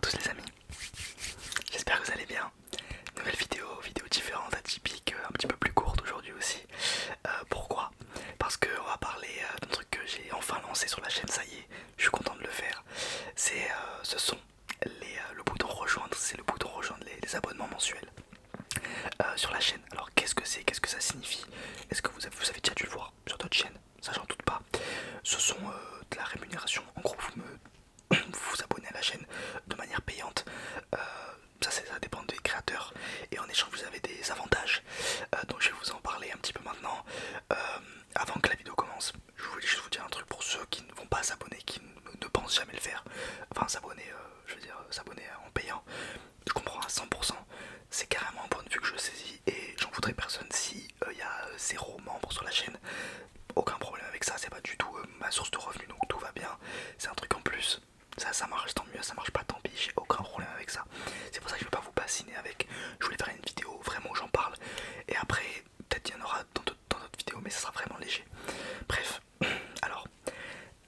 tous les amis, j'espère que vous allez bien. Nouvelle vidéo différente, atypique, un petit peu plus courte aujourd'hui aussi. Pourquoi? Parce qu'on va parler d'un truc que j'ai enfin lancé sur la chaîne, ça y est, je suis content de le faire. Ce sont le bouton rejoindre, c'est le bouton rejoindre les abonnements mensuels sur la chaîne. Alors qu'est-ce que c'est, qu'est-ce que ça signifie? Est-ce que vous avez déjà dû le voir sur d'autres chaînes? Ça j'en doute pas. Ce sont de la rémunération, en gros vous vous abonnez à la chaîne de manière payante. Ça dépend des créateurs et en échange vous avez des avantages. Donc je vais vous en parler un petit peu maintenant. Avant que la vidéo commence, je voulais juste vous dire un truc pour ceux qui ne vont pas s'abonner, qui ne pensent jamais le faire. Enfin s'abonner, je veux dire s'abonner en payant. Je comprends à 100%. C'est carrément un point de vue que je saisis et j'en voudrais personne si il y a 0 membres sur la chaîne. Aucun problème avec ça, c'est pas du tout ma source de revenus, donc tout va bien. C'est un truc en plus. Ça marche, tant mieux, ça marche pas, tant pis, j'ai aucun problème avec ça. C'est pour ça que je vais pas vous bassiner avec. Je voulais faire une vidéo vraiment où j'en parle. Et après, peut-être il y en aura dans d'autres vidéos, mais ça sera vraiment léger. Bref, alors,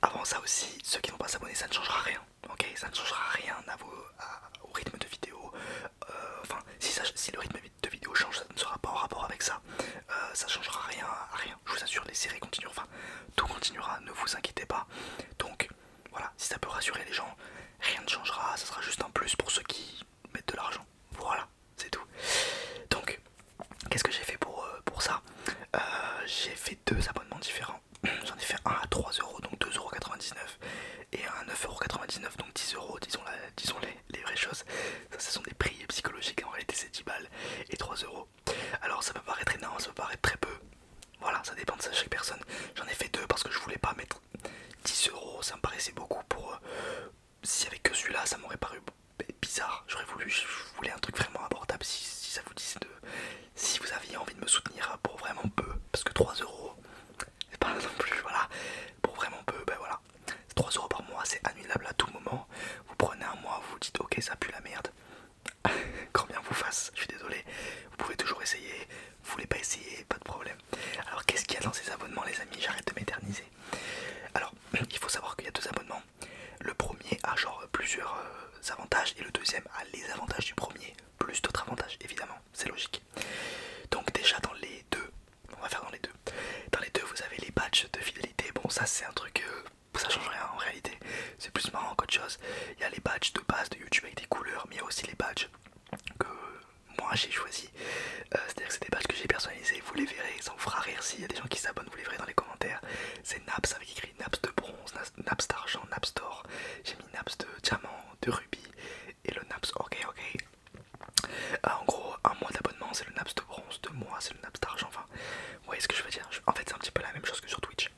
avant ça aussi, ceux qui n'ont pas s'abonner, ça ne changera rien. Ok, ça ne changera rien au rythme de vidéo. Enfin, si le rythme de vidéo change, ça ne sera pas en rapport avec ça. Ça changera rien à rien. Je vous assure, les séries continueront. Enfin, tout continuera, ne vous inquiétez pas. Donc, voilà, si ça peut rassurer les gens, rien ne changera. Ça sera juste un plus pour ceux qui mettent de l'argent. Voilà, c'est tout. Donc, qu'est-ce que j'ai fait pour ça? J'ai fait 2 abonnements différents. J'en ai fait un à 3€, donc 2,99€, et un à 9,99€, donc 10€, disons les vraies choses. Ça, ce sont des prix psychologiques, en réalité c'est 10 balles et 3€. Alors ça peut paraître énorme, ça peut paraître très peu. Voilà, ça dépend de ça chaque personne. J'en ai fait 2 parce que je voulais pas mettre 10€, ça me paraissait beaucoup pour... s'il y avait que celui-là, ça m'aurait paru bizarre. Je voulais un truc vraiment abordable si ça vous dit de... Si vous aviez envie de me soutenir pour vraiment peu, parce que 3€, c'est pas non plus, voilà, pour vraiment peu, ben voilà. 3€ par mois, c'est annulable à tout moment. Vous prenez un mois, vous vous dites ok, ça pue la merde. Quand bien vous fasse, je suis désolé. Vous pouvez toujours essayer, vous voulez pas essayer, pas de problème. Alors qu'est-ce qu'il y a dans ces abonnements les amis? J'arrête de m'éterniser. Alors, il faut savoir qu'il y a 2 abonnements. Le premier a genre plusieurs avantages et le deuxième a les avantages du premier, plus d'autres avantages évidemment, c'est logique. Donc déjà dans les deux, on va faire dans les deux. Dans les deux vous avez les badges de fidélité. Bon ça c'est un truc, ça change rien en réalité. C'est plus marrant qu'autre chose. Il y a les badges de base de YouTube avec des couleurs, mais il y a aussi les badges que moi j'ai choisi. C'est-à-dire que c'est des badges que j'ai personnalisés. Vous les verrez, ça vous fera rire s'il y a des gens qui s'abonnent, vous les verrez dans les commentaires. C'est Naps avec écrit Naps de bronze, Naps d'argent, Naps d'or. J'ai mis Naps de diamant, de rubis et le Naps ok. En gros, un mois d'abonnement c'est le Naps de bronze, 2 mois c'est le Naps d'argent. Enfin, vous voyez ce que je veux dire? En fait c'est un petit peu la même chose que sur Twitch.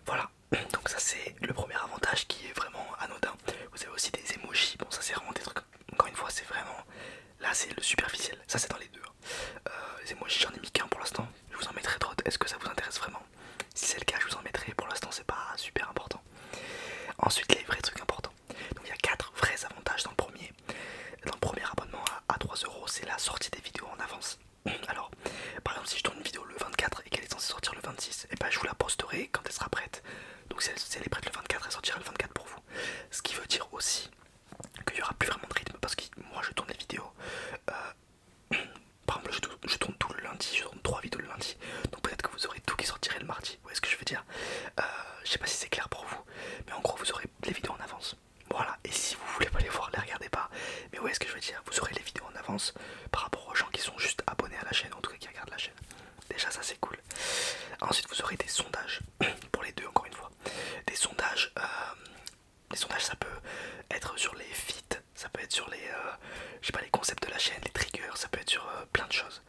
Voilà, donc ça c'est le premier avantage qui est vraiment anodin. Vous avez aussi des emojis, bon ça c'est vraiment des trucs, encore une fois c'est vraiment, là c'est le superficiel, ça c'est dans les deux. Les emojis j'en ai mis qu'un pour l'instant, je vous en mettrai d'autres, est-ce que ça vous intéresse vraiment? Si c'est le cas je vous en mettrai, pour l'instant c'est pas super important. Ensuite les vrais trucs importants, donc il y a 4 vrais avantages dans le premier. Dans le premier abonnement à 3€, c'est la sortie des vidéos en avance. Alors, par exemple, si je tourne une vidéo le 24 et qu'elle est censée sortir le 26, et ben je vous la posterai quand elle sera prête. Donc si elle est prête le 24, elle sortira le 24 pour vous. Ce qui veut dire aussi qu'il n'y aura plus vraiment de rythme parce que moi je tourne des vidéos. Par exemple, je tourne tout le lundi, je tourne 3 vidéos le lundi. Donc peut-être que vous aurez tout qui sortirait le mardi. Vous voyez ce que je veux dire? Je sais pas si c'est clair pour vous, mais en gros vous aurez les vidéos en avance. Voilà, et si vous voulez pas les voir, les regardez pas. Mais ouais, ce que je veux dire, vous aurez les vidéos en avance par rapport aux gens qui sont juste abonnés à la chaîne, en tout cas qui regardent la chaîne. Déjà ça c'est cool. Ensuite vous aurez des sondages, pour les deux encore une fois. Des sondages, ça peut être sur les feats, ça peut être sur les, je sais pas, les concepts de la chaîne, les triggers, ça peut être sur plein de choses.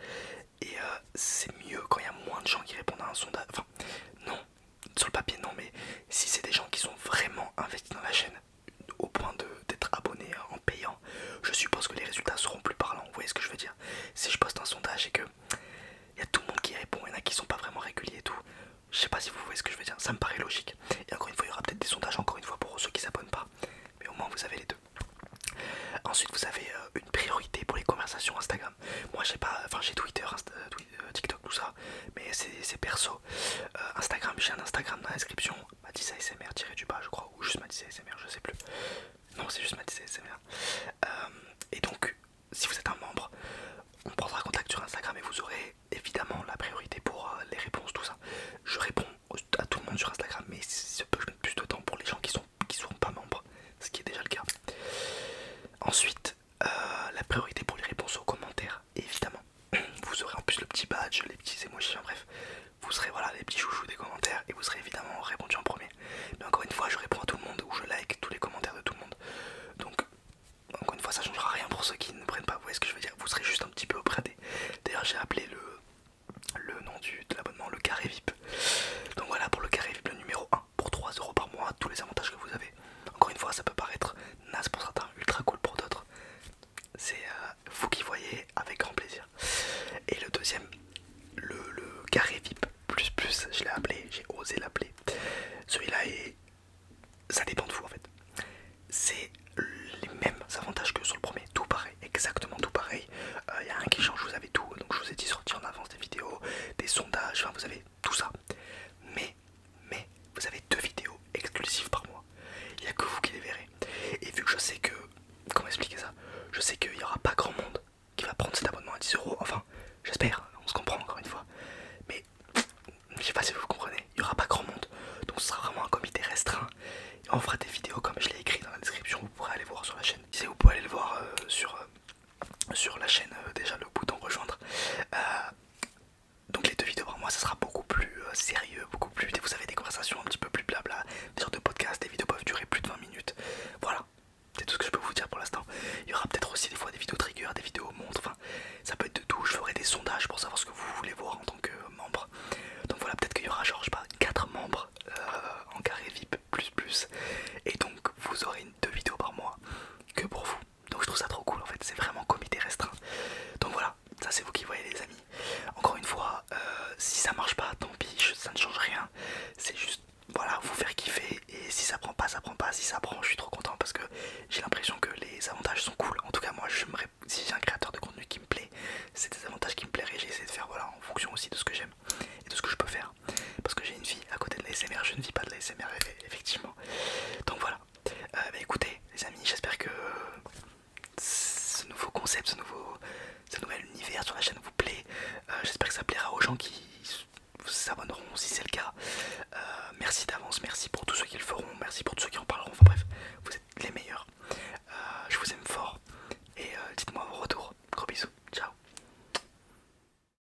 Et c'est mieux quand il y a moins de gens qui répondent à un sondage. Enfin, non, sur le papier non, mais si c'est des gens qui sont vraiment investis dans la chaîne, au point d'être abonné en payant, je suppose que les résultats seront plus parlants. Vous voyez ce que je veux dire? Si je poste un sondage et que il y a tout le monde qui répond, il y en a qui sont pas vraiment réguliers et tout, je sais pas si vous voyez ce que je veux dire, ça me paraît logique. Et encore une fois, il y aura peut-être des sondages encore une fois pour ceux qui s'abonnent pas, mais au moins vous avez les deux. Ensuite vous avez une priorité pour les conversations Instagram. Moi j'ai pas, enfin j'ai Twitter, TikTok, tout ça, mais c'est perso. Instagram, j'ai un Instagram dans la description, Mathis ASMR tiré du bas je crois, ou juste Mathis ASMR, je sais plus. Non c'est juste Mathis ASMR. Ensuite, la priorité pour les réponses aux commentaires, évidemment. Vous aurez en plus le petit badge, les petits emojis, enfin bref. Vous serez voilà les petits chouchous des commentaires et vous serez évidemment répondu en premier. Mais encore une fois, je réponds à tout le monde ou je like tous les commentaires de tout le monde. Donc, encore une fois, ça changera rien pour ceux qui ne prennent pas. Vous voyez ce que je veux dire? Vous serez juste un petit peu upgradé. D'ailleurs, j'ai appelé le nom de l'abonnement le carré VIP. Donc voilà pour le carré VIP le numéro 1 pour 3 € par mois, tous les avantages que vous avez. Encore une fois, ça peut paraître naze pour certains, ultra cool pour d'autres. C'est vous qui voyez avec grand plaisir. Et le deuxième, le carré VIP plus, je l'ai appelé, j'ai osé l'appeler. Celui-là est. Ça dépend de vous en fait. C'est les mêmes avantages que sur le premier, tout pareil, exactement tout pareil. Il n'y a rien qui change, vous avez tout. Donc je vous ai dit sortir en avance des vidéos, des sondages, enfin vous avez tout ça. Mais vous avez 2 vidéos exclusives par mois. Il n'y a que vous qui les verrez. Et vu que je sais que. Comment expliquer ça? Je sais qu'il n'y aura pas grand monde qui va prendre cet abonnement à 10 €. Enfin, j'espère, on se comprend encore une fois. Mais je sais pas si vous comprenez, il n'y aura pas grand monde. Donc ce sera vraiment un comité restreint. Et on fera des vidéos comme je l'ai écrit dans la description, vous pourrez aller voir sur la chaîne. Si vous pouvez aller le voir sur la chaîne, déjà le bouton rejoindre. Donc les 2 vidéos par mois, ça sera beaucoup plus sérieux, beaucoup plus. Vous avez des conversations un petit peu plus blabla, des sortes de podcasts, des vidéos peuvent durer plus de 20 minutes. Voilà, c'est tout ce que je peux vous dire pour l'instant. Il y aura peut-être aussi des fois des vidéos trigger, des vidéos montres, enfin ça peut être de tout. Je ferai des sondages pour savoir ce que vous voulez voir en tant que membre. Donc voilà, peut-être qu'il y aura genre, je sais pas, 4 membres en carré VIP plus. Et donc vous aurez 2 vidéos par mois que pour vous. Donc je trouve ça trop cool en fait, c'est vraiment comité restreint. Donc voilà, ça c'est vous qui voyez les amis. Encore une fois, si ça marche pas, tant pis, ça ne change rien. C'est juste, voilà, vous faire kiffer. Et si ça prend pas, ça prend pas. Si ça prend, je suis trop content parce que j'ai l'impression que les avantages sont cool. En tout cas, moi, je me